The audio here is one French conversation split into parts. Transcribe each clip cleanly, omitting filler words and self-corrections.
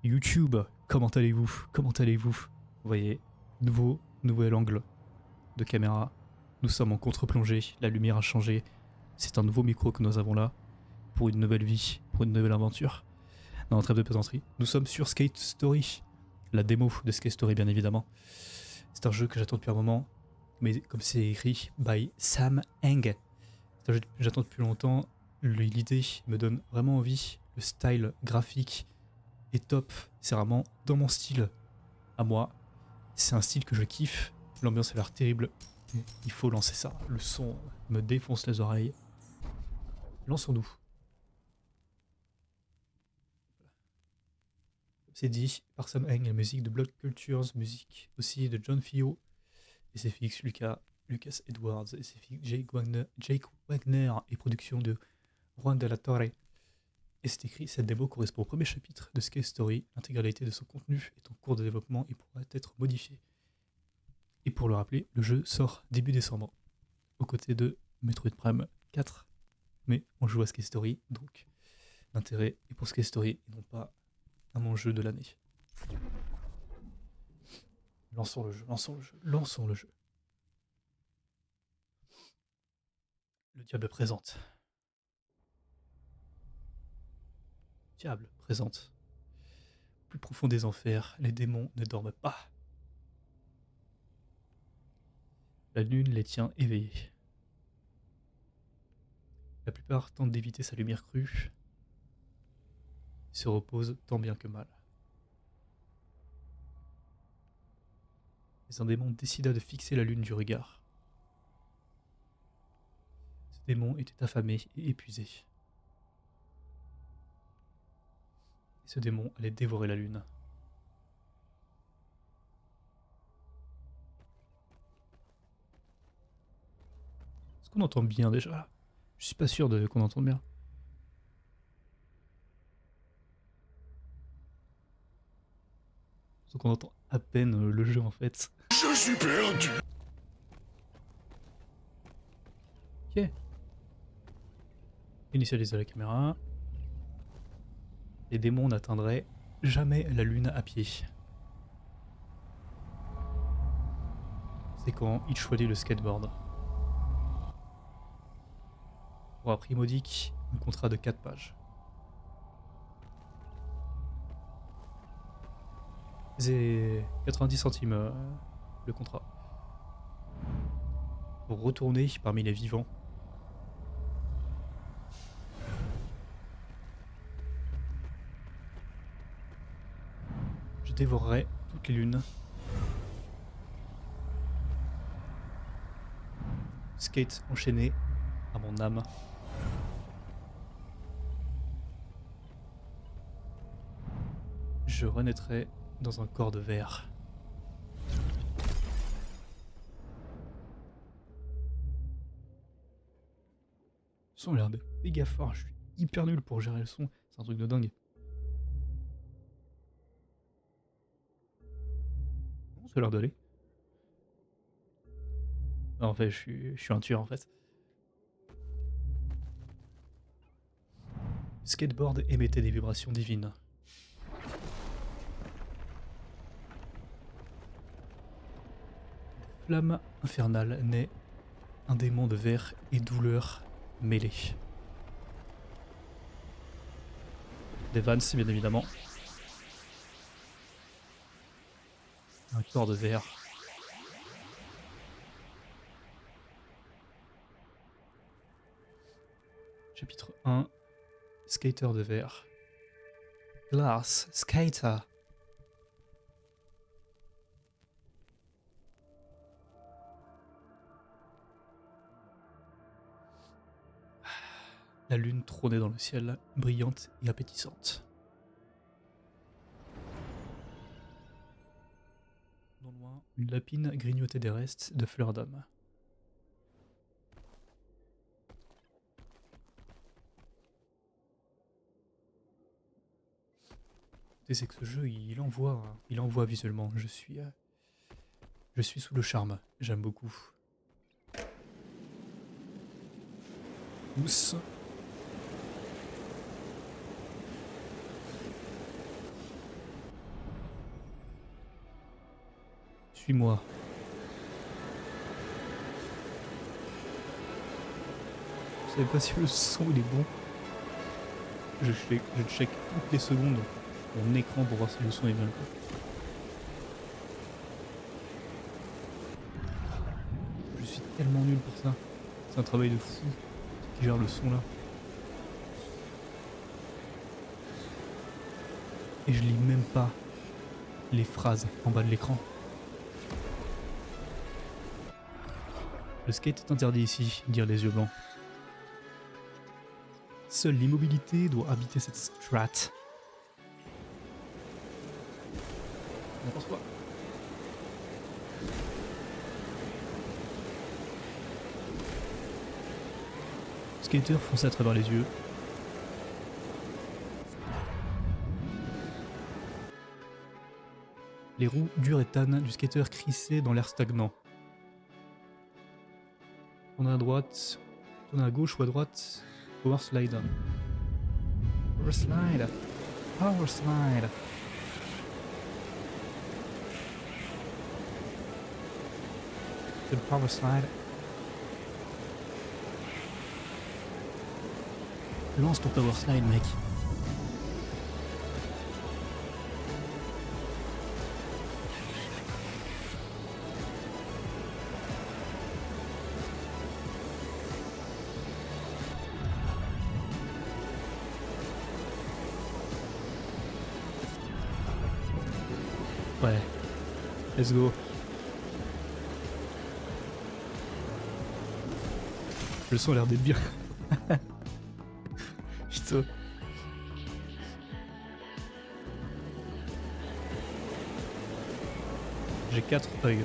YouTube, comment allez-vous? Comment allez-vous? Vous voyez, nouvel angle de caméra. Nous sommes en contre-plongée, la lumière a changé. C'est un nouveau micro que nous avons là pour une nouvelle vie, pour une nouvelle aventure. Non, trêve de plaisanterie. Nous sommes sur Skate Story, la démo de Skate Story bien évidemment. C'est un jeu que j'attends depuis un moment, mais comme c'est écrit by Sam Heng, c'est un jeu que j'attends depuis longtemps. L'idée me donne vraiment envie, le style graphique est top, c'est vraiment dans mon style à moi. C'est un style que je kiffe, l'ambiance a l'air terrible. Il faut lancer ça, le son me défonce les oreilles. Lançons-nous. C'est dit par Sam Heng, la musique de Blood Cultures, musique aussi de John Fio, et c'est Félix Lucas Edwards, et c'est Jake Wagner, et production de Juan de la Torre. Et c'est écrit, cette démo correspond au premier chapitre de Skate Story. L'intégralité de son contenu est en cours de développement et pourra être modifiée. Et pour le rappeler, le jeu sort début décembre, aux côtés de Metroid Prime 4. Mais on joue à Skate Story, donc l'intérêt est pour Skate Story et non pas à mon jeu de l'année. Lançons le jeu, lançons le jeu, lançons le jeu. Le diable présente. Diable présente. Plus profond des enfers, les démons ne dorment pas. La lune les tient éveillés. La plupart tentent d'éviter sa lumière crue, se reposent tant bien que mal. Mais un démon décida de fixer la lune du regard. Ce démon était affamé et épuisé. Et ce démon allait dévorer la lune. Est-ce qu'on entend bien déjà? Je suis pas sûr qu'on entende bien. Donc on entend à peine le jeu en fait. Je suis perdu. Ok. Initialiser la caméra. Les démons n'atteindraient jamais la lune à pied. C'est quand il choisit le skateboard. Pour un prix modique, un contrat de 4 pages. C'est 90 centimes le contrat. Pour retourner parmi les vivants. Je dévorerai toutes les lunes. Skate enchaîné à mon âme. Je renaîtrai dans un corps de verre. Le son a l'air de méga fort, je suis hyper nul pour gérer le son, c'est un truc de dingue. Non, ça a l'air d'aller. Non, en fait, je suis un tueur en fait. Le skateboard émettait des vibrations divines. Flamme infernale naît un démon de verre et douleur mêlée. Des Vans, bien évidemment. Un corps de verre. Chapitre 1. Skater de verre. Glass Skater. La lune trônait dans le ciel, brillante et appétissante. Non loin, une lapine grignotait des restes de fleurs d'âme. C'est que ce jeu, il envoie visuellement. Je suis sous le charme. J'aime beaucoup. Mousse. Suis-moi. Je sais pas si le son il est bon. Je check toutes les secondes mon écran pour voir si le son est bien. Je suis tellement nul pour ça. C'est un travail de fou qui gère le son là. Et je lis même pas les phrases en bas de l'écran. Le skate est interdit ici, dirent les yeux blancs. Seule l'immobilité doit habiter cette strat. N'importe quoi. Le skater fonçait à travers les yeux. Les roues dures et tannes du skater crissaient dans l'air stagnant. Tourne à droite, tourne à gauche ou à droite. Power slide. Power slide. Power slide. C'est le power slide. Lance ton power slide, mec. Ouais. Let's go. Le son a l'air d'être bien. Putain. J'ai 4 œils.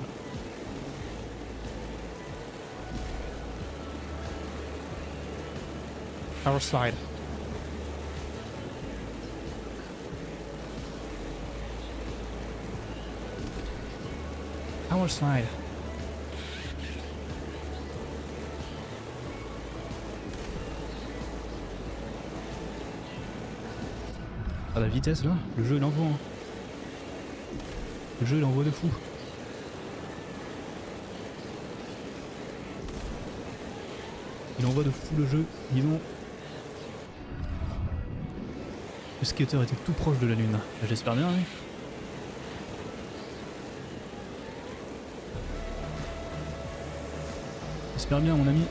Power slide. Power slide. Ah la vitesse là, le jeu il envoie. Hein. Le jeu il envoie de fou. Il envoie de fou le jeu, dis donc. Le skater était tout proche de la lune. J'espère bien, oui. J'espère bien, mon ami.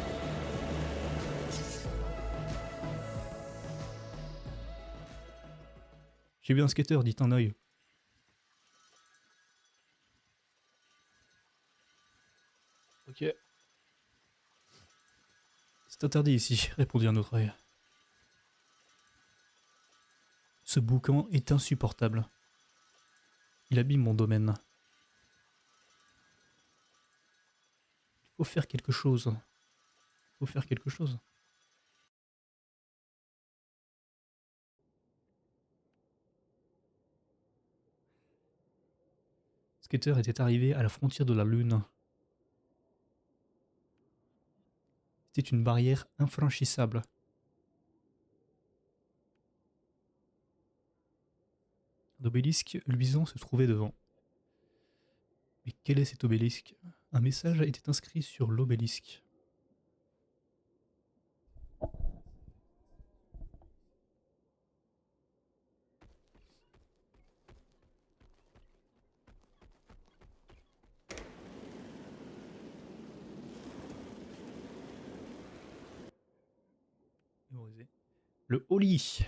J'ai vu un skater, dit un œil. Ok. C'est interdit ici, répondit un autre œil. Ce boucan est insupportable. Il abîme mon domaine. Il faut faire quelque chose. Il faut faire quelque chose. Le skater était arrivé à la frontière de la lune. C'était une barrière infranchissable. Un obélisque luisant se trouvait devant. Mais quel est cet obélisque? Un message était inscrit sur l'obélisque. Le ollie.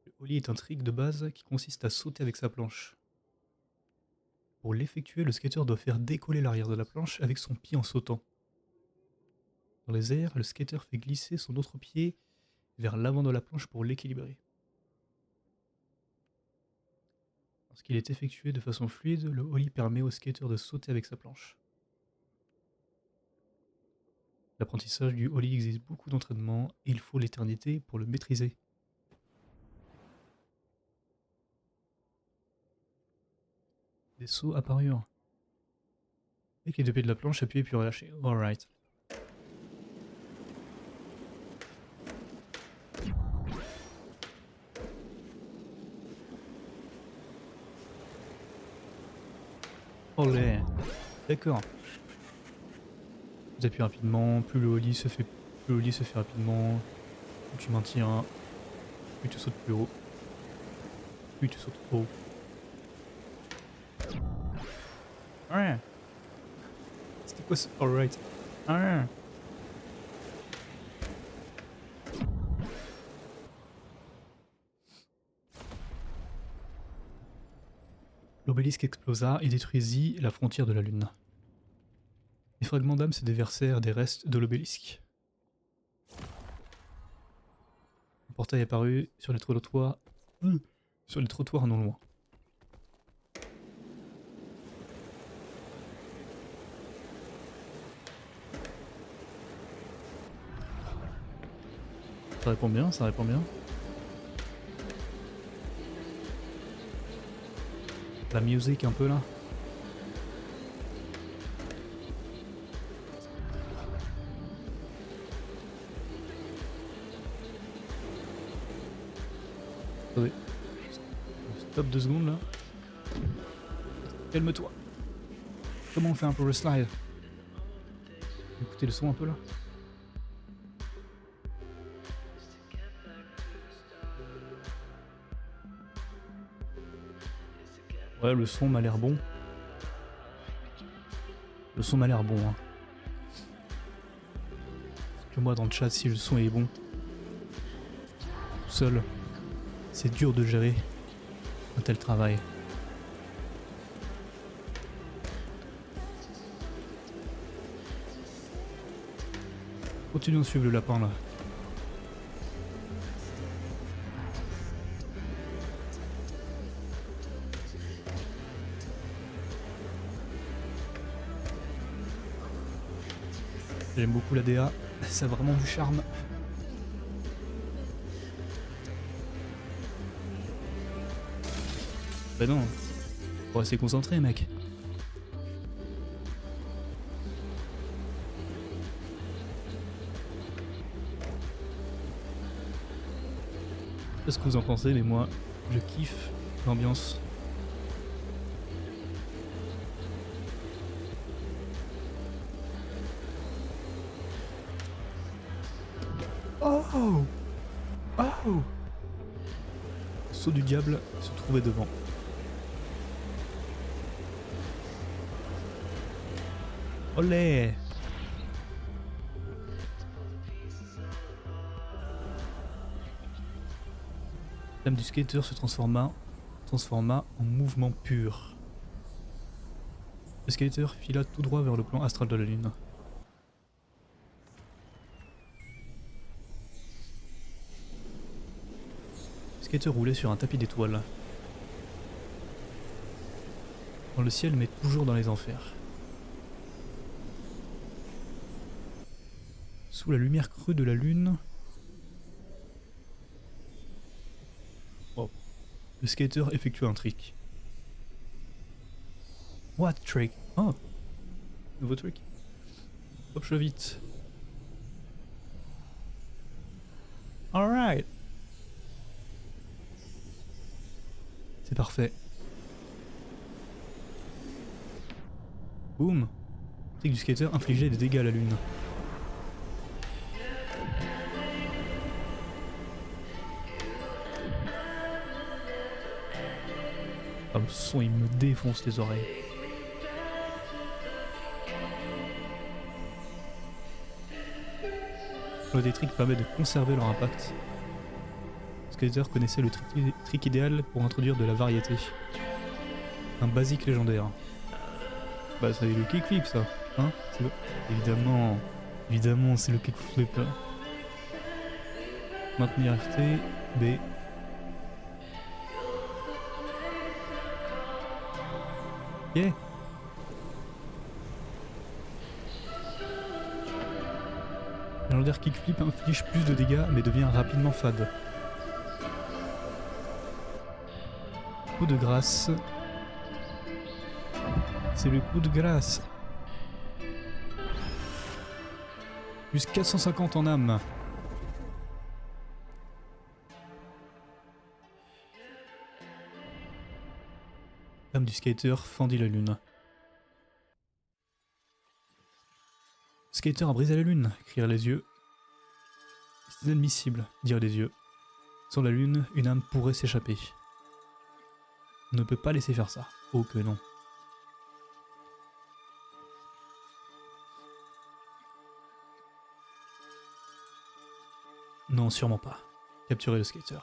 Le ollie est un trick de base qui consiste à sauter avec sa planche. Pour l'effectuer, le skater doit faire décoller l'arrière de la planche avec son pied en sautant. Dans les airs, le skater fait glisser son autre pied vers l'avant de la planche pour l'équilibrer. Lorsqu'il est effectué de façon fluide, le ollie permet au skater de sauter avec sa planche. L'apprentissage du ollie exige beaucoup d'entraînement et il faut l'éternité pour le maîtriser. Des sauts apparurent. Avec les deux pieds de la planche appuyés puis relâchés. Alright. Olé. D'accord. Vous appuyez rapidement, plus le holly se fait, rapidement, plus tu maintiens, plus tu sautes plus haut, plus tu sautes haut. Ouais. C'était quoi ce alright? Ouais. L'obélisque explosa et détruisit la frontière de la Lune. Les fragments d'âme se déversèrent des restes de l'obélisque. Un portail apparut sur les trottoirs, non loin. Ça répond bien, ça répond bien. La musique un peu là. Attendez. Stop 2 secondes là. Calme-toi. Comment on fait un power slide? Écoutez le son un peu là. Ouais, le son m'a l'air bon. Le son m'a l'air bon. Hein. Que moi dans le chat, si le son est bon, tout seul, c'est dur de gérer un tel travail. Continuons de suivre le lapin là. J'aime beaucoup la DA, ça a vraiment du charme. Bah non, faut rester concentré mec. Je sais pas ce que vous en pensez, mais moi, je kiffe l'ambiance. Oh! Oh! Le sceau du diable se trouvait devant. Olé! L'âme du skater se transforma en mouvement pur. Le skater fila tout droit vers le plan astral de la Lune. Le skater roulait sur un tapis d'étoiles. Dans le ciel, mais toujours dans les enfers. Sous la lumière crue de la Lune, le skater effectua un trick. What trick? Oh! Nouveau trick. Hop, je vite. Alright! C'est parfait. Boum! Trick du skater infligeait des dégâts à la Lune. Ah, le son il me défonce les oreilles. Le des tricks permet de conserver leur impact. Le skater connaissait le trick idéal pour introduire de la variété. Un basique légendaire. Bah c'est le kickflip ça, hein? Évidemment, évidemment c'est le kickflip. Maintenir RT, B. Yeah. Le légendaire kickflip inflige plus de dégâts mais devient rapidement fade. Coup de grâce. C'est le coup de grâce. Plus 450 en âme. L'âme du skater fendit la lune. skater a brisé la lune, crièrent les yeux. C'est inadmissible, dirent les yeux. Sans la lune, une âme pourrait s'échapper. On ne peut pas laisser faire ça. Oh que non. Non, sûrement pas. Capturer le skater.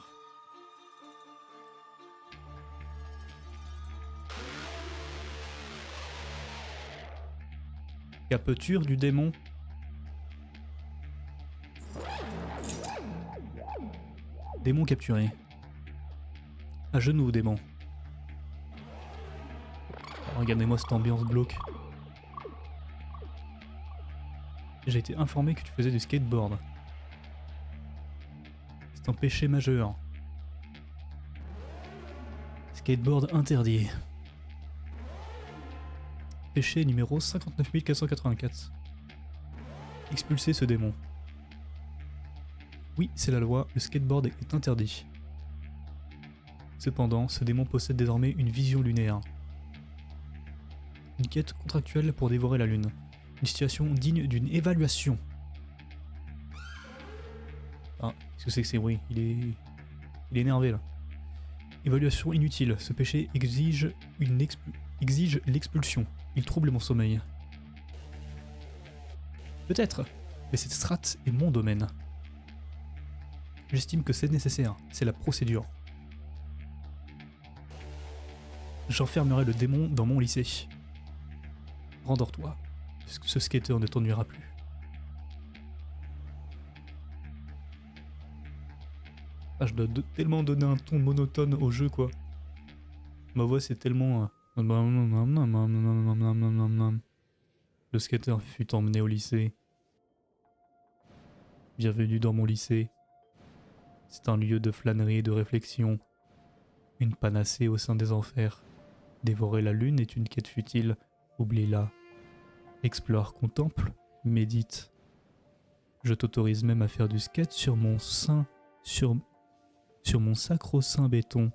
Capture du démon. Démon capturé. À genoux, démon. Regardez-moi cette ambiance glauque. J'ai été informé que tu faisais du skateboard. C'est un péché majeur. Skateboard interdit. Péché numéro 59484. Expulser ce démon. Oui, c'est la loi, le skateboard est interdit. Cependant, ce démon possède désormais une vision lunaire. Une quête contractuelle pour dévorer la lune. Une situation digne d'une évaluation. Ah, qu'est-ce que c'est que ces bruits? Il est énervé là. Évaluation inutile. Ce péché exige l'expulsion. Il trouble mon sommeil. Peut-être, mais cette strate est mon domaine. J'estime que c'est nécessaire. C'est la procédure. J'enfermerai le démon dans mon lycée. Rendors-toi. Ce skater ne t'ennuiera plus. Ah, je dois tellement donner un ton monotone au jeu, quoi. Ma voix, c'est tellement... Le skater fut emmené au lycée. Bienvenue dans mon lycée. C'est un lieu de flânerie et de réflexion. Une panacée au sein des enfers. Dévorer la lune est une quête futile. Oublie-la. Explore, contemple, médite. Je t'autorise même à faire du skate sur mon sein, sur mon sacro-saint béton.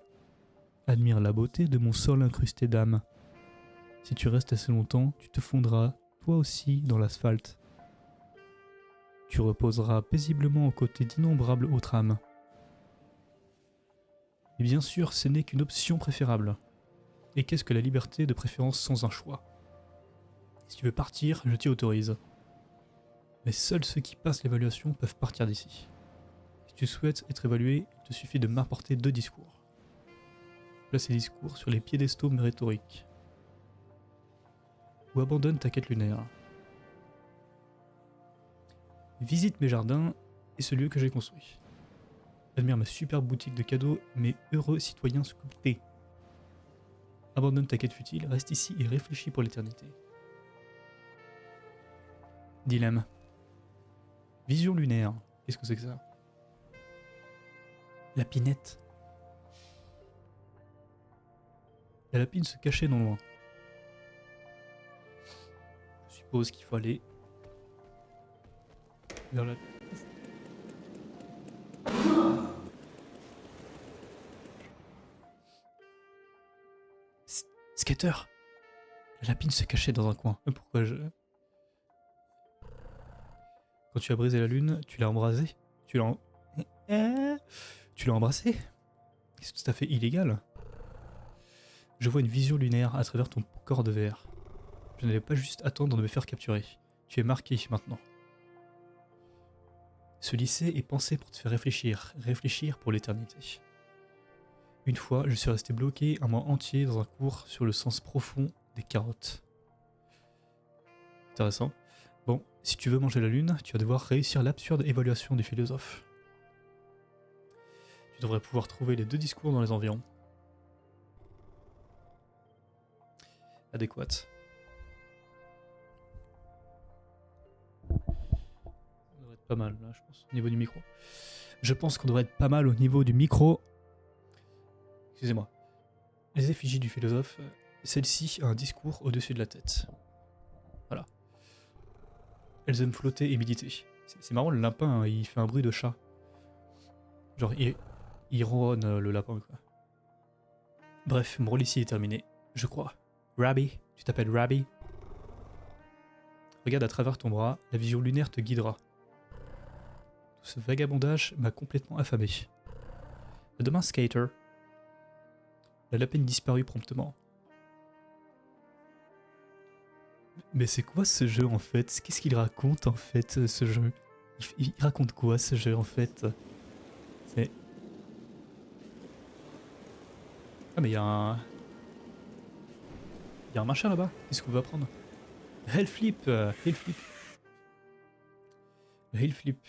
Admire la beauté de mon sol incrusté d'âme. Si tu restes assez longtemps, tu te fondras, toi aussi, dans l'asphalte. Tu reposeras paisiblement aux côtés d'innombrables autres âmes. Et bien sûr, ce n'est qu'une option préférable. Et qu'est-ce que la liberté de préférence sans un choix? Si tu veux partir, je t'y autorise. Mais seuls ceux qui passent l'évaluation peuvent partir d'ici. Si tu souhaites être évalué, il te suffit de m'apporter 2 discours. Place ces discours sur les piédestaux rhétoriques. Ou abandonne ta quête lunaire. Visite mes jardins et ce lieu que j'ai construit. Admire ma superbe boutique de cadeaux, mes heureux citoyens sculptés. Abandonne ta quête futile, reste ici et réfléchis pour l'éternité. Dilemme. Vision lunaire. Qu'est-ce que c'est que ça? Lapinette. La lapine se cachait non loin. Je suppose qu'il faut aller vers la... Skater! La lapine se cachait dans un coin. Pourquoi je... Quand tu as brisé la lune, tu l'as embrasée. Tu l'as embrassée. C'est tout à fait illégal. Je vois une vision lunaire à travers ton corps de verre. Je n'allais pas juste attendre de me faire capturer. Tu es marqué maintenant. Ce lycée est pensé pour te faire réfléchir pour l'éternité. Une fois, je suis resté bloqué un mois entier dans un cours sur le sens profond des carottes. Intéressant. Bon, si tu veux manger la lune, tu vas devoir réussir l'absurde évaluation du philosophe. Tu devrais pouvoir trouver les 2 discours dans les environs. Adéquate. On devrait être pas mal là, je pense, au niveau du micro. Je pense qu'on devrait être pas mal au niveau du micro. Excusez-moi. Les effigies du philosophe, celle-ci a un discours au-dessus de la tête. Voilà. Elles aiment flotter et méditer. C'est marrant, le lapin, hein, il fait un bruit de chat. Genre, il ronronne le lapin, quoi. Bref, mon rôle ici est terminé, je crois. Rabbi, tu t'appelles Rabbi? Regarde à travers ton bras, la vision lunaire te guidera. Tout ce vagabondage m'a complètement affamé. À demain, Skater. La lapine disparut promptement. Mais c'est quoi ce jeu en fait? Qu'est-ce qu'il raconte en fait ce jeu? Il raconte quoi ce jeu en fait? C'est... Ah mais il y a un... Il y a un machin là-bas. Qu'est-ce qu'on va prendre? Hellflip, Hellflip. Le Hellflip.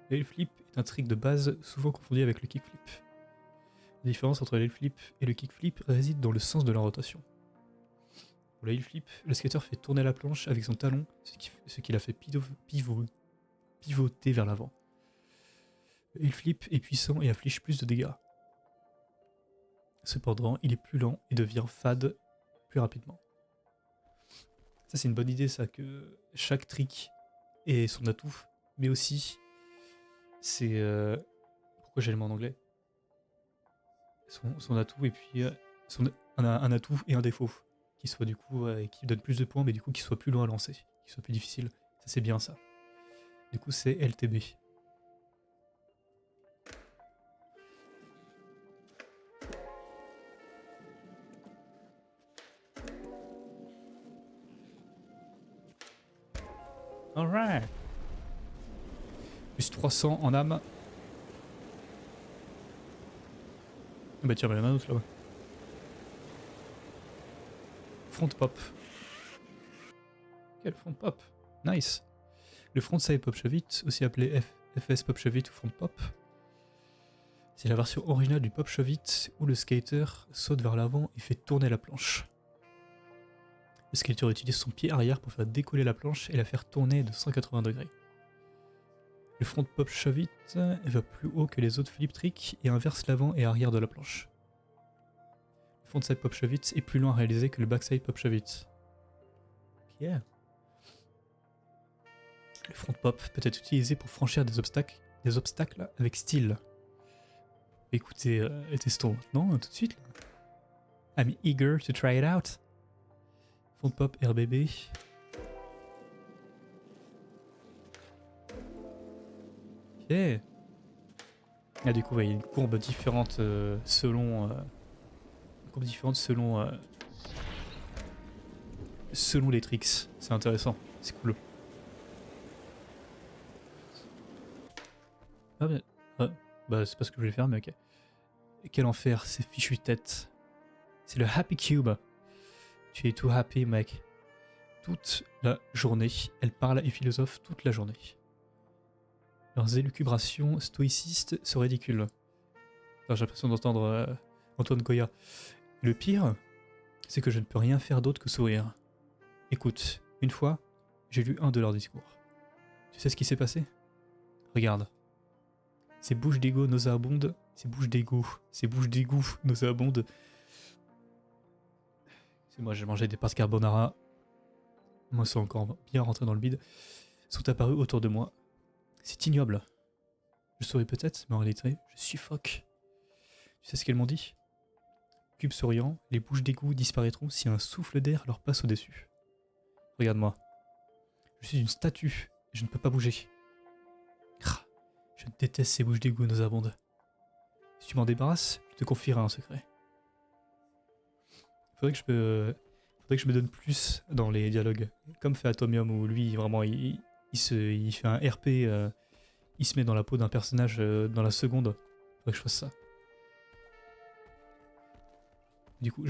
Le Hellflip est un trick de base souvent confondu avec le kickflip. La différence entre le Hellflip et le kickflip réside dans le sens de la rotation. Pour le Hellflip, le skater fait tourner la planche avec son talon, ce qui la fait pivoter vers l'avant. Le Hellflip est puissant et inflige plus de dégâts. Cependant, il est plus lent et devient fade plus rapidement. Ça c'est une bonne idée ça, que chaque trick ait son atout, mais aussi c'est... Pourquoi j'ai le mot en anglais? Son atout et puis un atout et un défaut. Qui soit du coup, qui donne plus de points, mais du coup qui soit plus loin à lancer, qui soit plus difficile. Ça c'est bien ça. Du coup c'est LTB. Alright. Plus 300 en âme. Bah tiens, il y en a un autre là-bas. Front pop. Quel front pop? Nice. Le frontside pop shove it, aussi appelé FS pop shove it ou front pop. C'est la version originale du pop shove it où le skater saute vers l'avant et fait tourner la planche. Le skater utilise son pied arrière pour faire décoller la planche et la faire tourner de 180 degrés. Le front pop shove it va plus haut que les autres flip tricks et inverse l'avant et arrière de la planche. Le frontside pop shove it est plus lent à réaliser que le backside pop shove it. Yeah. Le front pop peut être utilisé pour franchir des obstacles avec style. Écoutez, testons maintenant, tout de suite. Là. I'm eager to try it out. Front pop RBB. Ok. Ah, du coup, il y a une courbe différente selon les tricks. C'est intéressant, c'est cool. Ah bah c'est pas ce que je voulais faire, mais ok. Et quel enfer, ces fichues têtes. C'est le Happy Cube. Tu es tout happy, mec. Toute la journée, elle parle et philosophe toute la journée. Leurs élucubrations stoïcistes sont ridicules. J'ai l'impression d'entendre Antoine Goya. Le pire, c'est que je ne peux rien faire d'autre que sourire. Écoute, une fois, j'ai lu un de leurs discours. Tu sais ce qui s'est passé? Regarde. Ces bouches d'égout nauséabondes, c'est moi, j'ai mangé des pâtes carbonara. Moi, c'est encore bien rentré dans le bide. Sont apparus autour de moi. C'est ignoble. Je souris peut-être, mais en réalité, je suffoque. Tu sais ce qu'elles m'ont dit? Cube souriant, les bouches d'égout disparaîtront si un souffle d'air leur passe au-dessus. Regarde-moi. Je suis une statue, et je ne peux pas bouger. Je déteste ces bouches d'égout nauséabondes. Si tu m'en débarrasses, je te confierai un secret. Faudrait que je me donne plus dans les dialogues. Comme fait Atomium, où lui, vraiment, il fait un RP, il se met dans la peau d'un personnage dans la seconde. Faudrait que je fasse ça. Du coup,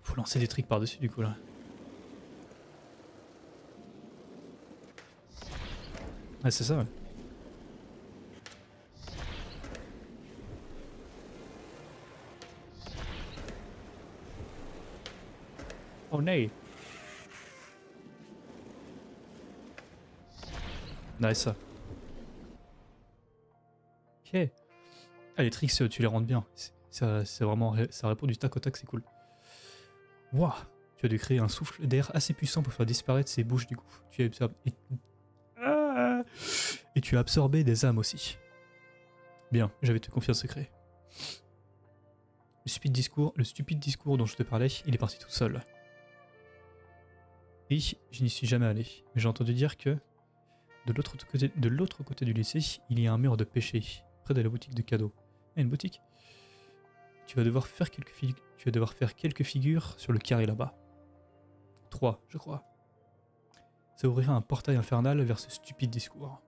faut lancer des tricks par-dessus, du coup, là. Ah, c'est ça, ouais. Oh, nay! Nice. Ok. Ah, les tricks, tu les rentres bien. C'est vraiment... Ça répond du tac au tac, c'est cool. Waouh! Tu as dû créer un souffle d'air assez puissant pour faire disparaître ces bouches du coup. Et tu as absorbé des âmes aussi. Bien, j'avais te confier un secret. Le stupide discours dont je te parlais, il est parti tout seul. Et je n'y suis jamais allé. Mais j'ai entendu dire que de l'autre côté du lycée, il y a un mur de péché, près de la boutique de cadeaux. Ah, une boutique. Tu vas devoir faire quelques figures sur le carré là-bas. 3, je crois. Ça ouvrira un portail infernal vers ce stupide discours.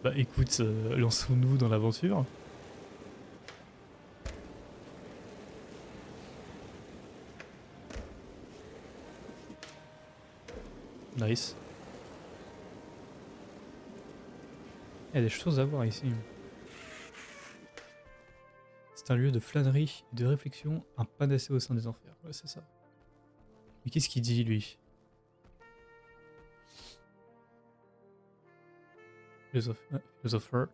Bah écoute, lançons-nous dans l'aventure. Nice. Il y a des choses à voir ici. C'est un lieu de flânerie et de réflexion, un panacée au sein des enfers. Ouais, c'est ça. Mais qu'est-ce qu'il dit, lui? Philosopher.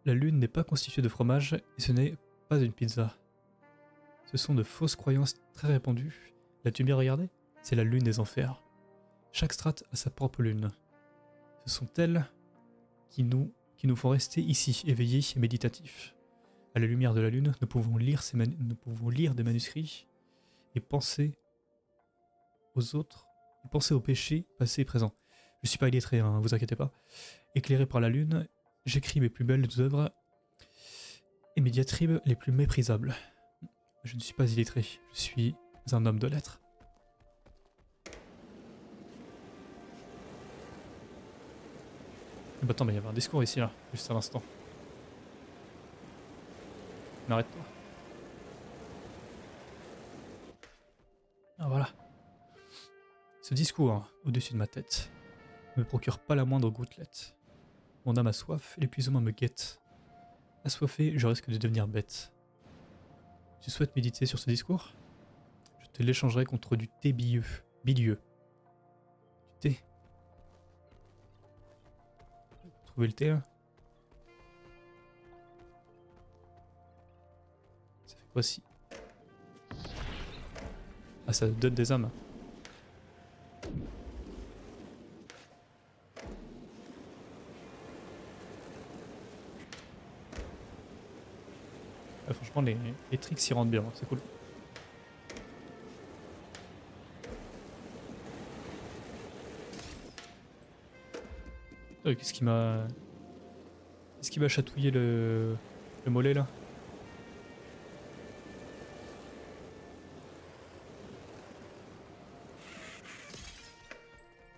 La lune n'est pas constituée de fromage et ce n'est pas une pizza. Ce sont de fausses croyances très répandues. L'as-tu bien regardé? C'est la lune des enfers. Chaque strate a sa propre lune. Ce sont elles qui nous font rester ici, éveillés et méditatifs. À la lumière de la lune, nous pouvons lire des manuscrits et penser aux autres, penser aux péchés passés et présents. Je suis pas illettré, hein, vous inquiétez pas. Éclairé par la lune, j'écris mes plus belles œuvres et mes diatribes les plus méprisables. Je ne suis pas illettré, je suis un homme de lettres. Bah attends, mais il y avait un discours ici, là, juste à l'instant. Arrête-toi. Ah voilà. Ce discours, au-dessus de ma tête, ne me procure pas la moindre gouttelette. Mon âme a soif, l'épuisement me guette. Assoiffé, je risque de devenir bête. Tu souhaites méditer sur ce discours? Je te l'échangerai contre du thé bilieux. Du thé. Trouver le thé là? Ça fait quoi si? Ah, ça donne des âmes. Ah, franchement, les tricks s'y rendent bien, c'est cool. Qu'est-ce qui m'a chatouillé le mollet là?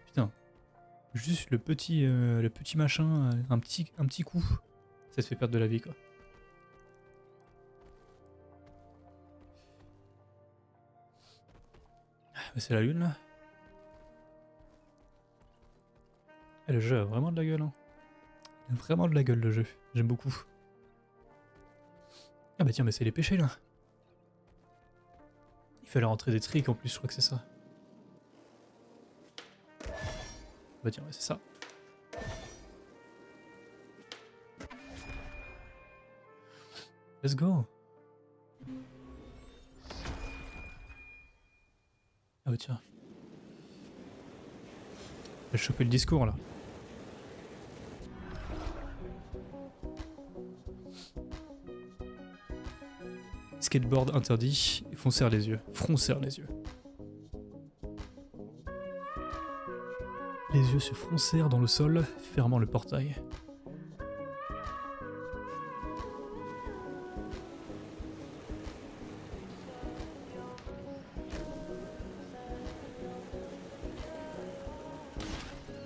Putain, juste le petit machin, un petit coup, ça te fait perdre de la vie quoi. C'est la lune là. Ah, le jeu a vraiment de la gueule, hein. Il a vraiment de la gueule le jeu, j'aime beaucoup. Ah bah tiens, mais c'est les péchés là. Il fallait rentrer des tricks en plus, je crois que c'est ça. Bah tiens, ouais, c'est ça. Let's go. Ah bah tiens. J'ai chopé le discours là. Skateboard interdit, froncer les yeux. Les yeux se froncèrent dans le sol, fermant le portail.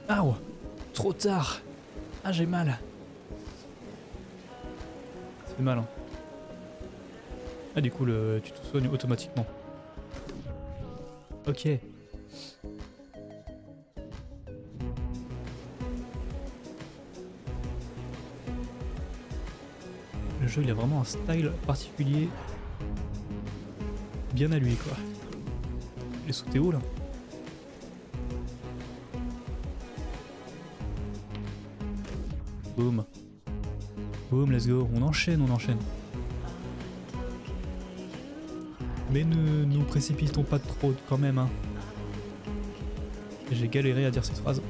Ah ouais, trop tard. Ah, j'ai mal. Ça fait mal, hein. Ah, du coup, tu te soignes automatiquement. Ok. Le jeu, il a vraiment un style particulier. Bien à lui, quoi. Il est sous Théo, là. Boum. Boum, let's go. On enchaîne. Mais ne nous précipitons pas trop quand même, hein. J'ai galéré à dire cette phrase.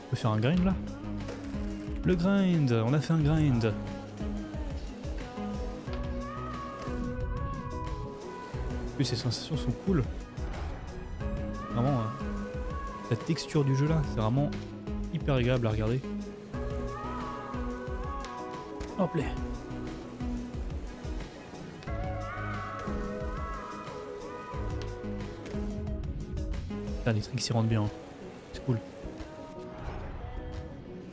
On peut faire un grind là? Le grind! On a fait un grind! En plus, ces sensations sont cool. Vraiment, la texture du jeu là, c'est vraiment hyper agréable à regarder. Hop là! Ah, les tricks s'y rendent bien. C'est cool.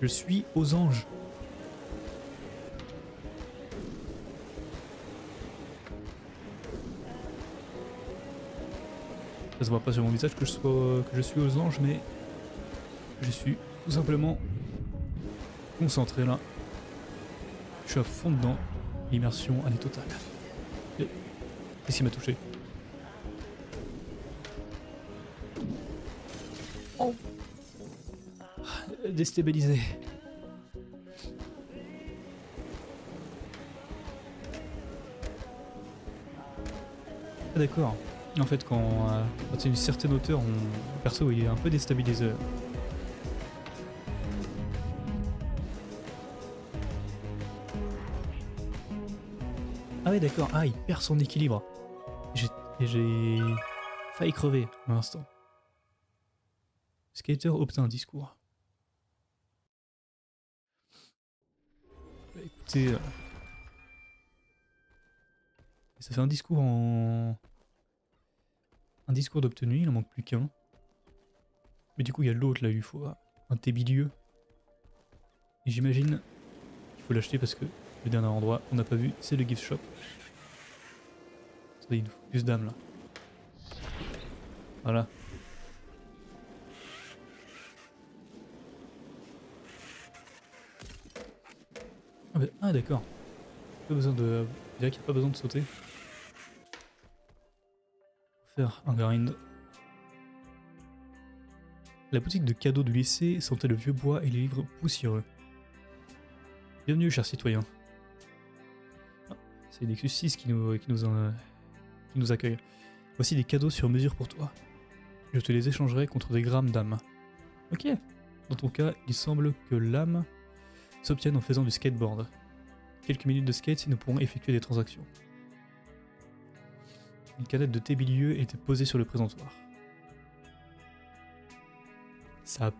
Je suis aux anges. Ça se voit pas sur mon visage que je suis aux anges, mais je suis tout simplement concentré là. Je suis à fond dedans. L'immersion, elle est totale. Qu'est-ce qui m'a touché? Oh, déstabilisé. Ah, d'accord. En fait, quand c'est une certaine hauteur, le perso il est un peu déstabilisé. Ah ouais, d'accord. Ah, il perd son équilibre. J'ai failli crever à l'instant. Skater obtint un discours. Bah, écoutez, ça fait un discours en... Un discours d'obtenu, il en manque plus qu'un. Mais du coup, il y a l'autre là, il lui faut un T-bilieu. Et j'imagine qu'il faut l'acheter parce que le dernier endroit qu'on n'a pas vu, c'est le gift shop. Ça, il nous faut plus d'âmes là. Voilà. Ah d'accord. Pas besoin de... Je dirais qu'il n'y a pas besoin de sauter. Faire un grind. La boutique de cadeaux du lycée sentait le vieux bois et les livres poussiéreux. Bienvenue, chers citoyens. Ah, c'est Nexus 6 qui nous accueille. Voici des cadeaux sur mesure pour toi. Je te les échangerai contre des grammes d'âme. Ok. Dans ton cas, il semble que l'âme s'obtienne en faisant du skateboard. Quelques minutes de skate et nous pourrons effectuer des transactions. Une canette de thé bilieux était posée sur le présentoir. Ça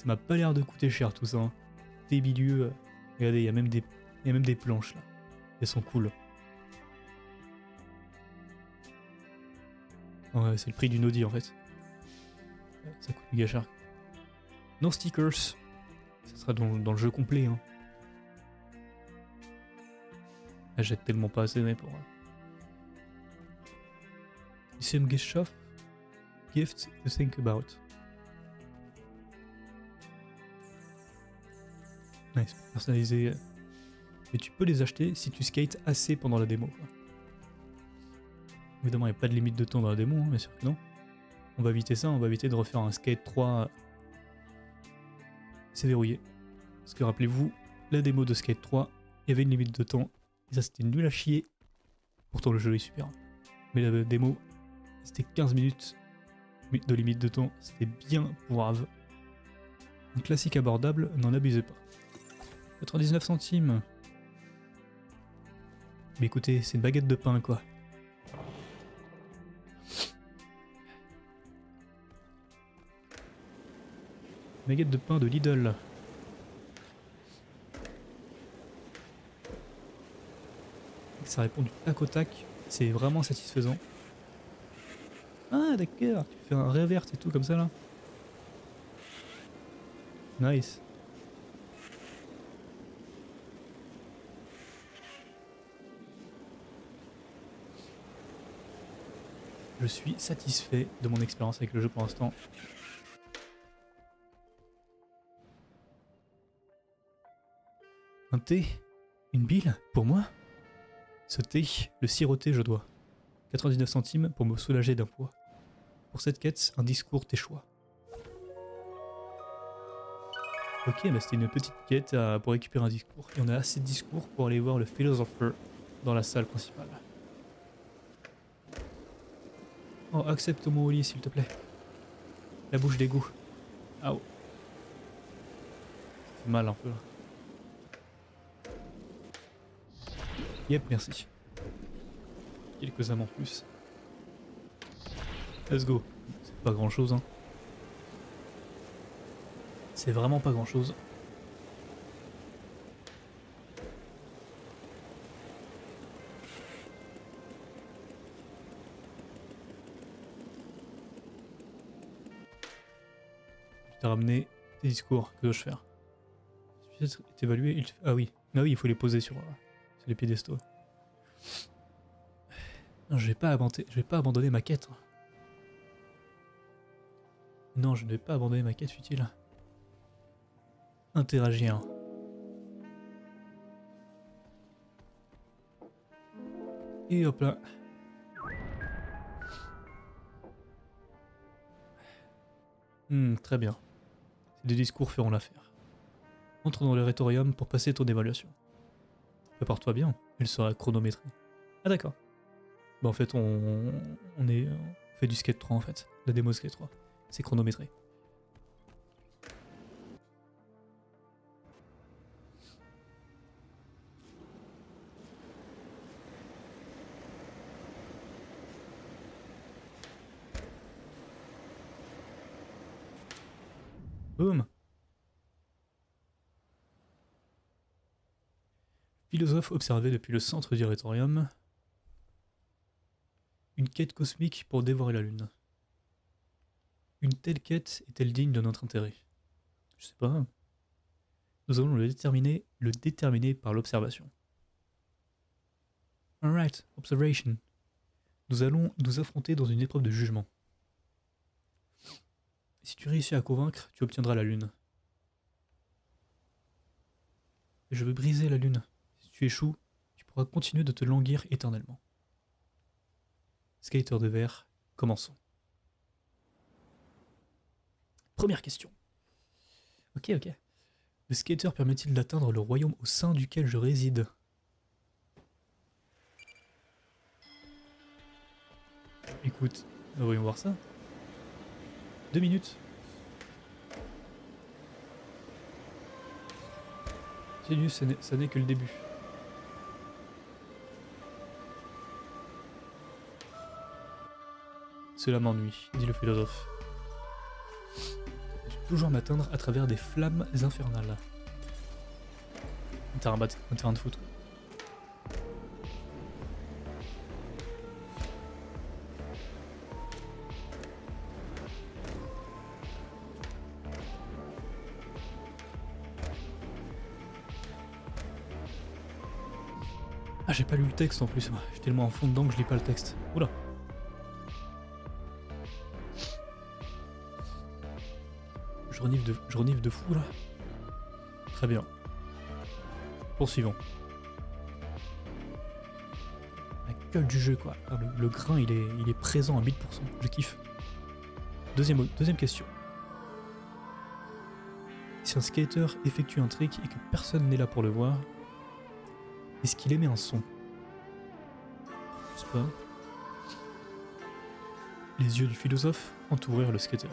m'a pas l'air de coûter cher tout ça. Hein. Thé bilieux, regardez, il y a même des planches là. Elles sont cool. Ouais, c'est le prix d'une Audi en fait. Ça coûte méga cher. No stickers. Ça sera dans le jeu complet. Hein. Ah, jette tellement pas assez mais pour... Lyceum gift shop. Gift to think about. Nice, personnalisé. Mais tu peux les acheter si tu skates assez pendant la démo. Quoi. Évidemment, il n'y a pas de limite de temps dans la démo, hein, bien sûr que non. On va éviter ça, on va éviter de refaire un skate 3. C'est verrouillé. Parce que rappelez-vous, la démo de skate 3, il y avait une limite de temps. Et ça, c'était nul à chier. Pourtant, le jeu est super. Mais la démo, c'était 15 minutes de limite de temps. C'était bien pourrave. Un classique abordable, n'en abusez pas. 99 centimes. Mais écoutez, c'est une baguette de pain, quoi. Baguette de pain de Lidl. Ça répond du tac au tac. C'est vraiment satisfaisant. Ah d'accord, tu fais un revert et tout comme ça là. Nice. Je suis satisfait de mon expérience avec le jeu pour l'instant. Un thé? Une bile? Pour moi? Ce thé, le siroter je dois. 99 centimes pour me soulager d'un poids. Pour cette quête, un discours tes choix. Ok, bah c'était une petite quête pour récupérer un discours. Et on a assez de discours pour aller voir le philosopher dans la salle principale. Oh, accepte mon au lit s'il te plaît. La bouche d'égout. Ah oh. mal un peu là. Yep, merci. Quelques âmes en plus. Let's go. C'est pas grand chose, hein. C'est vraiment pas grand chose. Je t'ai ramené tes discours. Que dois-je faire? Peut-être t'évaluer. Ah oui. Ah oui, il faut les poser sur les piédestaux. Non, je vais pas abandonner ma quête. Non, je ne vais pas abandonner ma quête futile. Interagir. Et hop là. Très bien. Ces deux discours feront l'affaire. Entre dans le rétorium pour passer ton évaluation. Prépare-toi bien, elle sera chronométrée. Ah d'accord. Bah en fait on fait du skate 3 en fait. La démo skate 3. C'est chronométré. Boum. Philosophe observé depuis le centre du rétorium. Une quête cosmique pour dévorer la lune. Une telle quête est-elle digne de notre intérêt? Je sais pas. Nous allons le déterminer par l'observation. Alright, observation. Nous allons nous affronter dans une épreuve de jugement. Si tu réussis à convaincre, tu obtiendras la lune. Et je veux briser la lune. Si tu échoues, tu pourras continuer de te languir éternellement. Skater de verre, commençons. Première question. Ok. Le skater permet-il d'atteindre le royaume au sein duquel je réside? Écoute, voyons voir ça. 2 minutes. Genius, ça n'est que le début. Cela m'ennuie, dit le philosophe. Tu peux toujours m'atteindre à travers des flammes infernales. Un terrain de foot. Ah, j'ai pas lu le texte en plus. Je suis tellement en fond dedans que je lis pas le texte. Oula. Je renifle de fou là. Très bien. Poursuivons. La gueule du jeu quoi. Le grain il est présent à 1000%. Je kiffe. Deuxième question. Si un skater effectue un trick et que personne n'est là pour le voir, est-ce qu'il émet un son? Je sais pas. Les yeux du philosophe entourèrent le skater.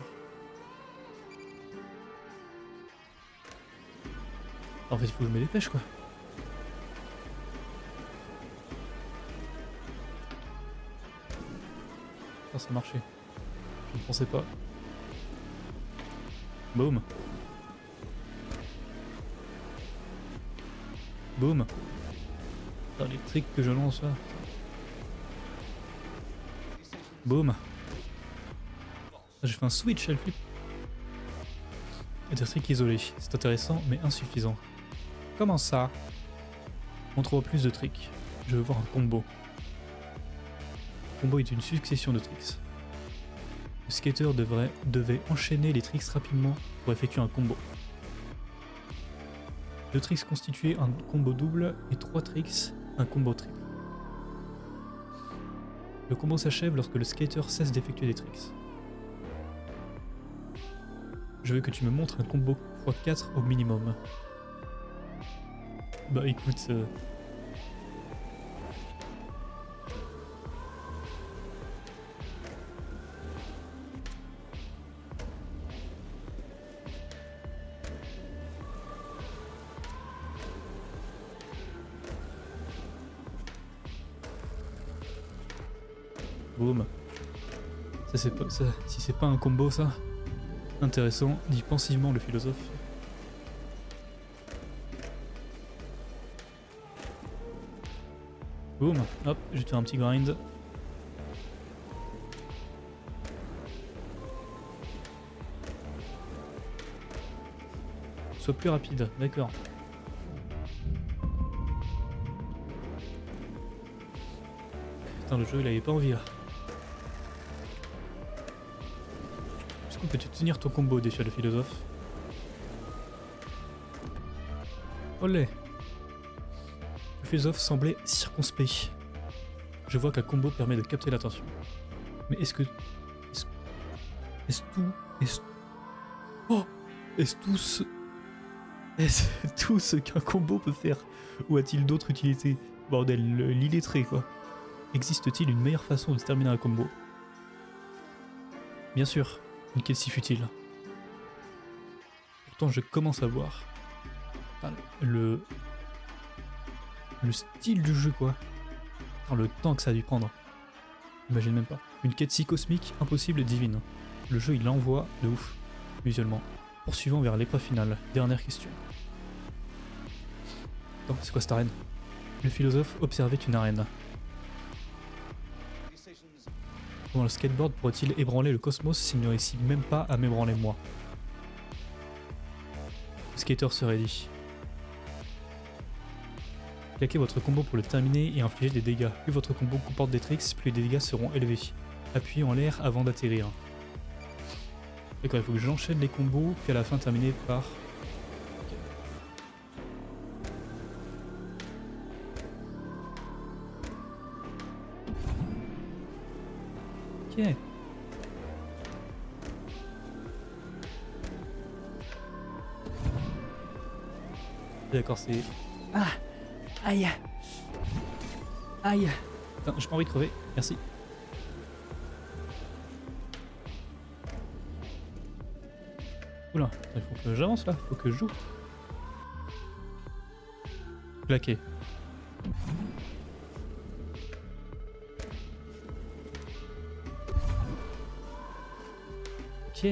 En fait, il faut que je me dépêche quoi. Ah, ça a marché. Je ne pensais pas. Boum. Boum. Dans les tricks que je lance là. Boum. J'ai fait un switch, elle flip. Et des tricks isolés. C'est intéressant, mais insuffisant. Comment ça? Montre-moi plus de tricks. Je veux voir un combo. Le combo est une succession de tricks. Le skater devait enchaîner les tricks rapidement pour effectuer un combo. 2 tricks constituaient un combo double et 3 tricks un combo triple. Le combo s'achève lorsque le skater cesse d'effectuer des tricks. Je veux que tu me montres un combo x4 au minimum. Bah écoute... Boum. Ça, c'est pas, ça, si c'est pas un combo, ça. Intéressant, dit pensivement le philosophe. Boum. Hop, je vais te faire un petit grind. Sois plus rapide, d'accord. Putain, le jeu il avait pas envie là. Est-ce qu'on peut tenir ton combo déjà le philosophe? Olé. Le philosophe semblait circonspect. Je vois qu'un combo permet de capter l'attention. Mais est-ce que... Est-ce tout... Est-ce... Oh! Est-ce tout ce... Est-ce tout ce qu'un combo peut faire? Ou a-t-il d'autres utilités? Bordel, l'illettré quoi. Existe-t-il une meilleure façon de terminer un combo? Bien sûr, une quête si futile. Pourtant je commence à voir. Enfin, le style du jeu quoi. Enfin, le temps que ça a dû prendre. J'imagine même pas. Une quête si cosmique, impossible et divine. Le jeu il l'envoie de ouf, visuellement. Poursuivons vers l'épreuve finale. Dernière question. Attends, c'est quoi cette arène? Le philosophe observait une arène. Comment le skateboard pourrait-il ébranler le cosmos s'il n'y réussit même pas à m'ébranler moi? Le skater serait dit. Claquez votre combo pour le terminer et infliger des dégâts. Plus votre combo comporte des tricks, plus les dégâts seront élevés. Appuyez en l'air avant d'atterrir. D'accord, il faut que j'enchaîne les combos, puis à la fin terminer par... Ok. D'accord, c'est... Ah! Aïe! Aïe! Putain, j'ai pas envie de crever, merci. Oula, il faut que j'avance là, il faut que je joue. Claqué. Ok.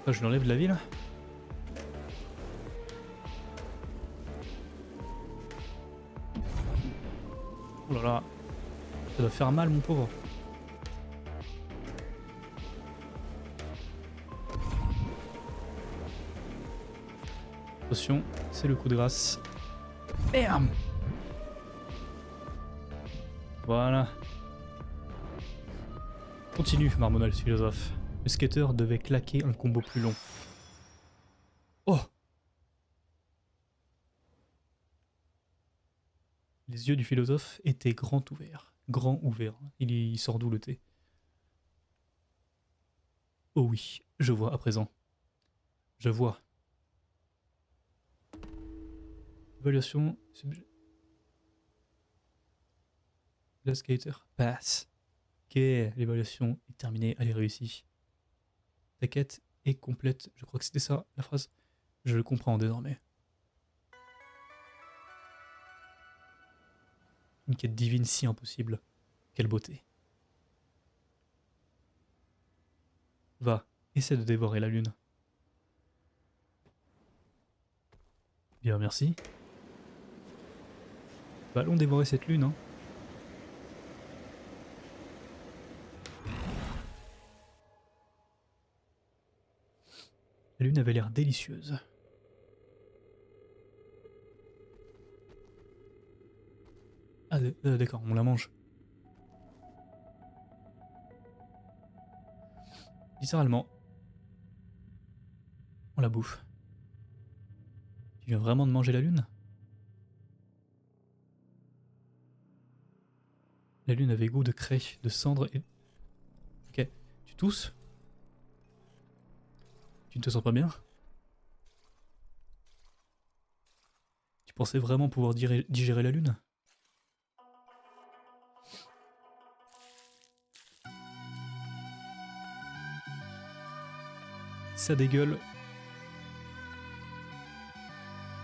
Ah, je lui enlève de la vie là. Oh là là. Ça doit faire mal mon pauvre. Attention, c'est le coup de grâce. Bam! Voilà. Continue, marmonna le philosophe. Le skater devait claquer un combo plus long. Oh! Les yeux du philosophe étaient grands ouverts. Grands ouverts. Il sort d'où le thé? Oh oui, je vois à présent. Je vois. Évaluation. Le skater passe. Ok, l'évaluation est terminée, elle est réussie. Ta quête est complète. Je crois que c'était ça la phrase. Je le comprends désormais. Une quête divine si impossible. Quelle beauté. Va, essaie de dévorer la lune. Bien, merci. Bah, allons dévorer cette lune, hein. La lune avait l'air délicieuse. Ah, d'accord, on la mange. Littéralement. On la bouffe. Tu viens vraiment de manger la lune? La lune avait goût de craie, de cendre et... Ok. Tu tousses? Tu ne te sens pas bien? Tu pensais vraiment pouvoir digérer la lune? Ça dégueule.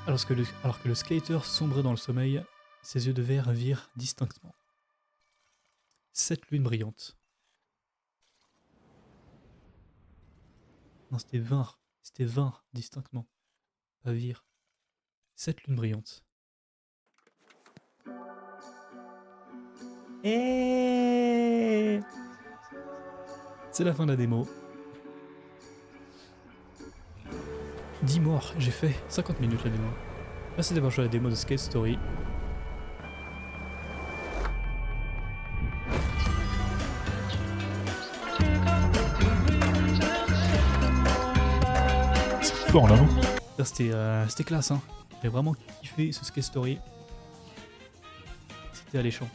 Alors que le skater sombrait dans le sommeil, ses yeux de verre virent distinctement. 7 lunes brillantes. Non, c'était 20. C'était 20 distinctement. Pas vire. 7 lunes brillantes. Et c'est la fin de la démo. 10 morts, j'ai fait 50 minutes la démo. Merci d'avoir joué à la démo de Skate Story. C'est fort là, non? C'était classe, hein. J'ai vraiment kiffé ce Skate Story. C'était alléchant.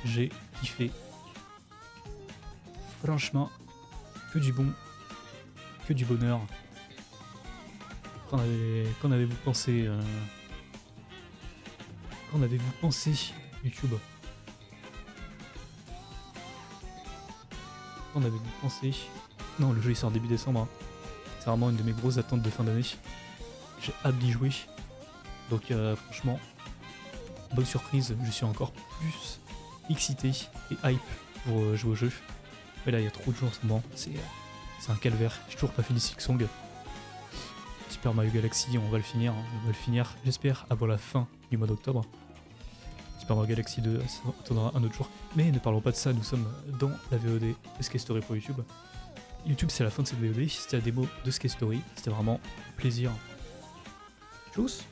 J'ai kiffé. Franchement, que du bon, que du bonheur. Qu'en avez-vous pensé Qu'en avez-vous pensé, YouTube? Qu'en avez-vous pensé? Non, le jeu il sort début décembre. Hein. C'est vraiment une de mes grosses attentes de fin d'année. J'ai hâte d'y jouer. Donc franchement, bonne surprise. Je suis encore plus excité et hype pour jouer au jeu. Mais là, il y a trop de jours en ce moment. C'est un calvaire. J'ai toujours pas fini Silksong. Super Mario Galaxy, on va le finir. Hein. On va le finir, j'espère, avant la fin du mois d'octobre. Super Mario Galaxy 2, ça attendra un autre jour. Mais ne parlons pas de ça, nous sommes dans la VOD de Skate Story pour YouTube. YouTube, c'est la fin de cette VOD. C'était la démo de Skate Story. C'était vraiment un plaisir. Tchuss!